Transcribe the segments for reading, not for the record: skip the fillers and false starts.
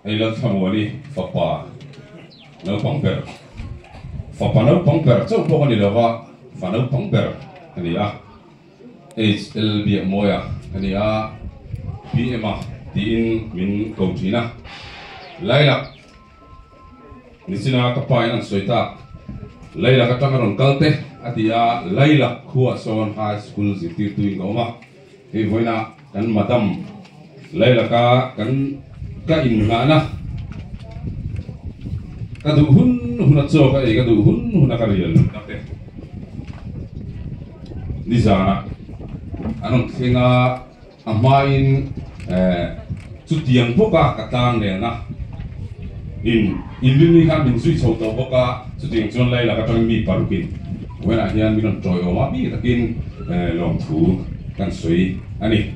ai lo thamo ni fapa no pangper fapa no pangper chau po ni lawa fa no pangper ani a HLB moya ani a BMA tin min ko thina laila ni sina ka pai an soita laila ka tangaron kalte atia laila khuwa son high school ziti tuin goma e voina kan madam laila ka kan ka in ngana ka du hun huna cho ka e ka du hun huna ka rial takte ni zana anon thinga amain chutiang boka katang le na in lini kan min sui chho to boka chutiang chon laila ka tang mi parukin wena hian min toy oma bi takin lom thu kan sui ani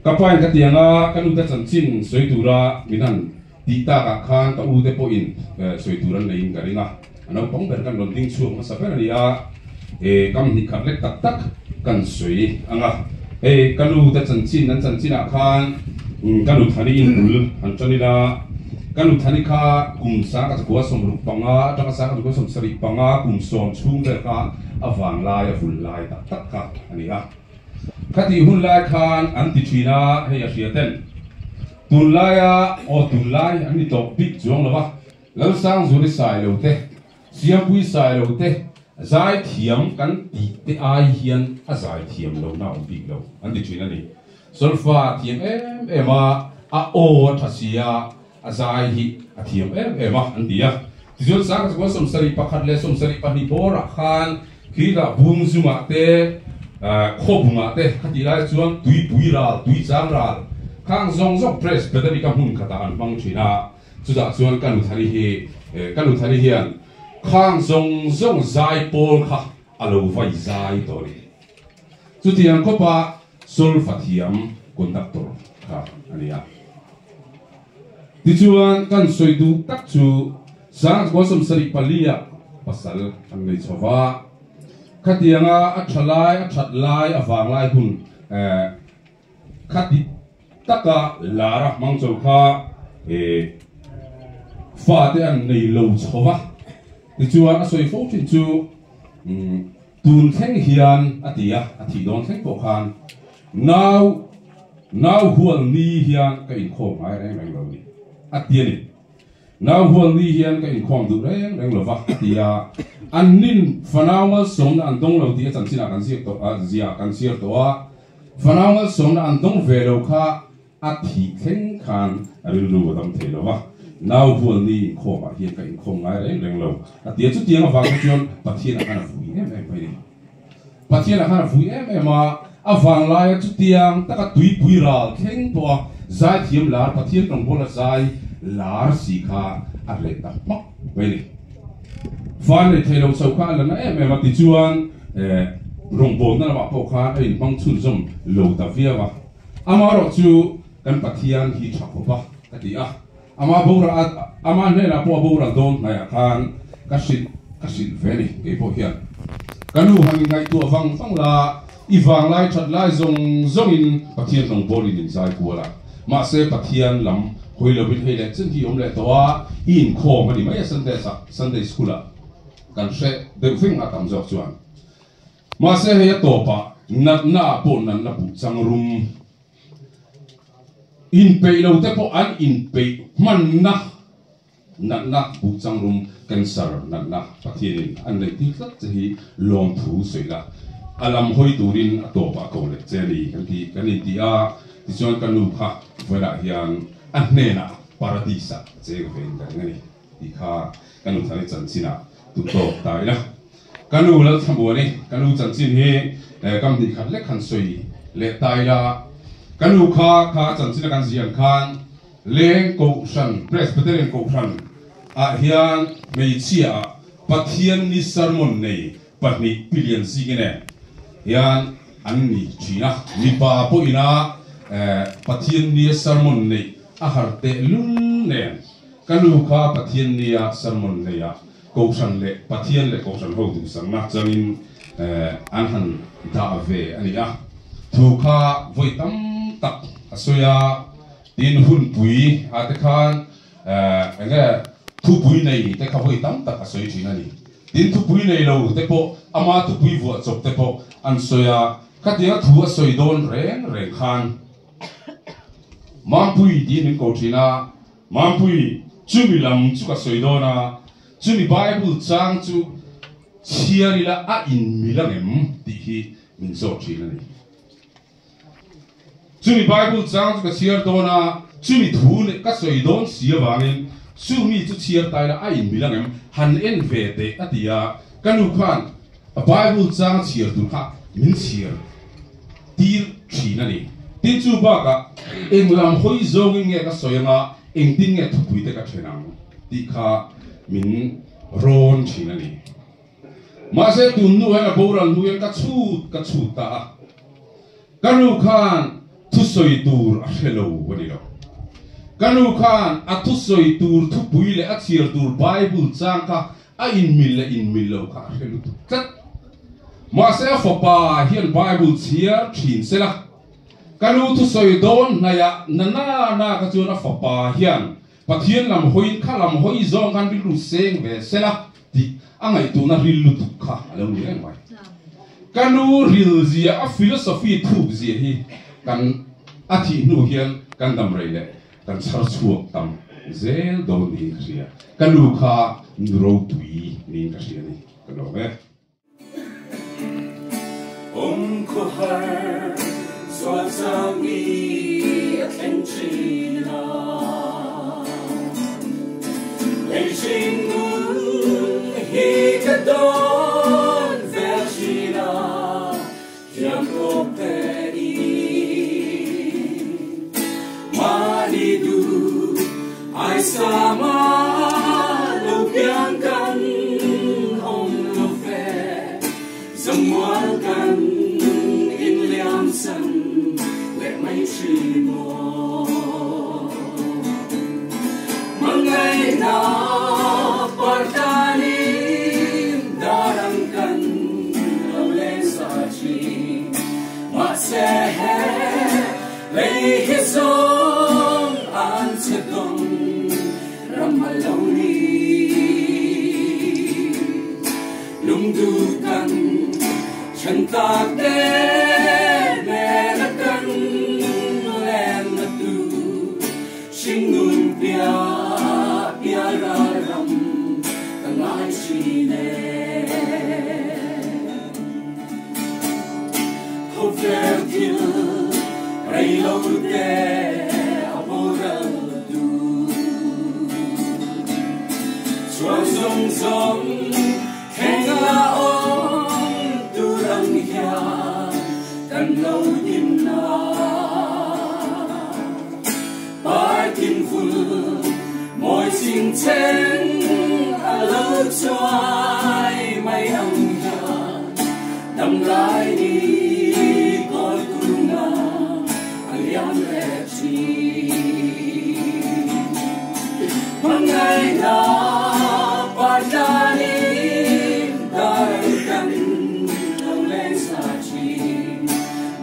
kapain ka tianga kan uta chanchin soi tura minan tita ka khan ka u te po in soi turan nei in karinga ano pong ber kan londing chu ma sa ber ria kam ni khat lek tak tak kan soi anga kan u ta chanchin nan chanchin a khan kan u thani in ul han chanina kan u thani kha kum sa ka ko som ru panga ta ka sa ka ko som sari panga kum som chung ber ka awang lai a ful lai tak tak ka ani ha khati hun lai khan anti china he ya siaten tun lai a o tun lai ani to big jong lawa lo sang zuri sai lo te siam pui sai lo te zai thiam kan ti te ai hian a zai thiam lo na um big lo anti china ni solfa thiam ema a o thasia a zai hi a thiam ema antia tizol sang ko som sari pakhat le som sari pani bora khan khila bung zuma te kho bunga te khati lai chuan tui ra tui chang ra khang zong zong press bedani ka hun khata an bang china chuda chuan kan lu thari hian khang zong zong zai pol kha alo vai zai tori chutiang khopa sul fathiam conductor kha ania ti chuan kan soidu tak chu sang ko som sari palia pasal an nei chowa khatianga a that lai awang lai hun khati taka lara mangchol kha fa te an nei lo chowa ti chuan a soi fo thin chu tun theng hian atia athi don theng po khan now hual ni hian ka in khom ai reng lo ni atia ni now hual ni hian ka in khom du reng lo wa atia an nin fanawal som na andong lo ti chan china kan siak to a zia kan siak to a fanawal som na andong ve lo kha a thi theng khan aril lu dam the lo wa now hual ni kho ma hian ka in khom ngai reng lo a ti chu tiang awang chuan pathian a kana fui em pai ni pathian a kana fui em ma awang lai chu tiang taka tui pui ra theng to zai thiam lar pathian tong bola zai lar si kha a le ta mak pai ni fan le thelo sau kha la na em ti chuan rong bon na ma po kha in bang chun zum lo ta via wa ama ro chu kan pathian hi thako ba ka ti a ama bora ama ne la po bora don na ya khan ka sin veni ke po hian kanu hang ngai tu wang la i wang lai that lai zong in pathian long bol in zai ku la ma se pathian lam hoilo bin hele chen hi om le to a in kho ma ni mai sunday school a kan she de fing atam jok chuan ma se he to pa nat na po nan na pu chang rum in pe lo te po an in pe man na nat na pu chang rum cancer nat na pathian an nei ti tlat hi lom thu sei la alam hoi turin to pa ko le cheli kan ti a ti chuan kan lu kha voila hian an ne na paradisa che go ven kan ngani ti kha kan lu thani chan china tu to tai la kanu la thambu ni kanu chanchin hi kam ni khat le khan soi le tai la kanu kha chanchin kan zian khan leng ko san presbyterian ko san a hian mei chia pathian ni sermon nei patni billion sigine hian an ni china ni pa po ina pathian ni sermon nei a harte lun nen kanu kha pathian ni sermon nei a ko san le pathian le ko san ho du sang na changin an han da ve ani a thu kha voi tam tak asoya tin hun pui ate khan anga thu pui nei te kha voi tam tak asoi china ni tin thu pui nei lo te po ama thu pui vo chop te po an soya katia thu asoi don reng khan mampui din ko china mampui chumi lam chu ka soi dona chumi bible chang chu chiari la a in milangem ti hi min zo china ni chumi bible chang chu ka chiar dona chumi thu ne ka soi don sia wangin chumi chu chiar tai la a in milangem han en ve te atia kanu khan a bible chang chiar tu kha min chiar tir china ni tin chu ba ka englam hoi zongin nge ka soyanga engting nge thupui te ka thenang ti kha min ron china ni ma se tun nu hena boral nu ka chu ta kanu khan thu soi tur a hello wani lo kanu khan a thu soi tur thupui le a chiar tur bible chang ka a in mil lo ka hello tat ma se fa pa hian bible chiar thin sela kanu thu soi don naya na ka chuna fa pa hian pathian lam hoin khalam hoi zong kan bil ru seng ve sela ti angai tu na ril lu tu kha alo ni ren wai kanu ril zia a philosophy thu zia hi kan athi nu hian kan dam rei le kan char chuak tam zel do ni ria kanu kha nro tui ni ka sia ni kanu ve ko har so sang mi attention Beijing he kadon vergina jam operi manidu ai sama lupiangkan hong lofe zamualkan in liam san le mai chimo mangai na partanim darangkan lole sachi matse lei hisong ansedong ramaloni lungdukan chantate merakan lematu shingun pia Yararam Tangai Shine Hovertil Raylote Aboral Du Chuan Zong Zong Kenga Ong Durang Hia Kan Lo Dimna Partin Ful Mỗi xin chen a lâu choai mây hồng nhà đầm lại đi coi cùng na anh liang lệ chi một ngày na ba cha đi đời cần lâu lên xa chi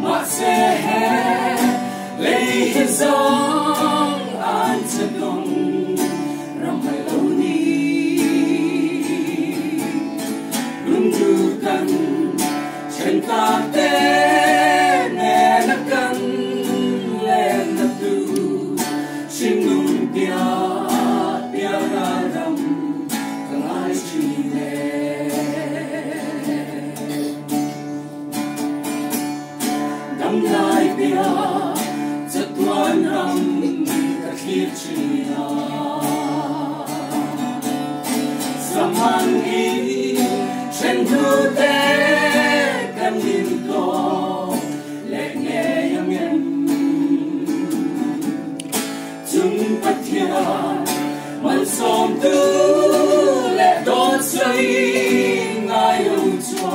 mà sẽ lấy hết giông an chân lòng Lundukan Chantate lưng bất thiện man som tu lệ đón say ngài âu chua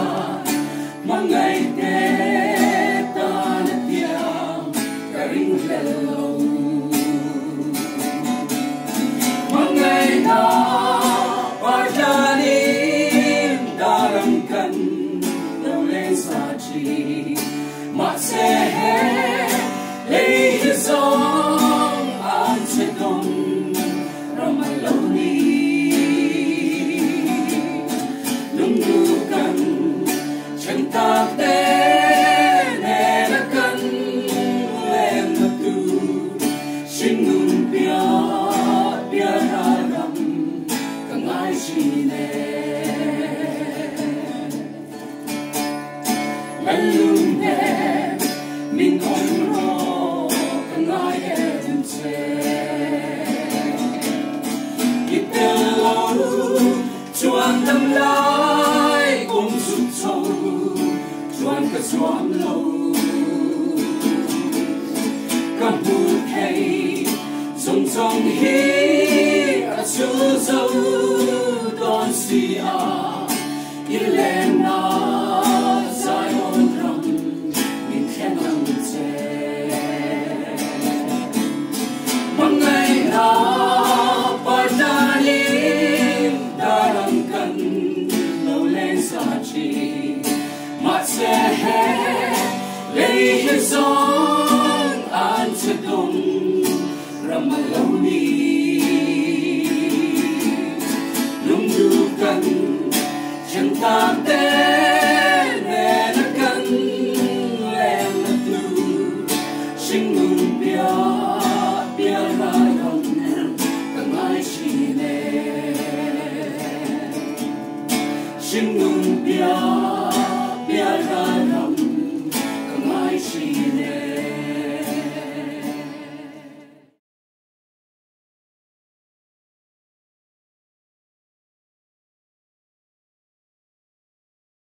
mang ngày tết ta là tiang cả ring lâu mang ngày na parjanin dalam kan đâu lên sa chi mà sẽ lấy song an sẽ đông ramai lâu ni lung lu kan chân ta tên nè là kan lên là tu xin ngừng bia bia ra ram càng ai chỉ nè lần lùng nè mình không lo càng ai em sẽ kita lâu chuan tâm lai cùng sụp sâu chuan cả chuan lâu cầm bút hay dòng dòng hi ở chỗ dấu đón xì Ilena Zion ram min khenang che mangai na pardalim daram kan lo len sa chi ma se lei hezon an se dong ramaloni lung du kan chân ta tên nè nó cân lên là tu sinh ngừng bia bia ra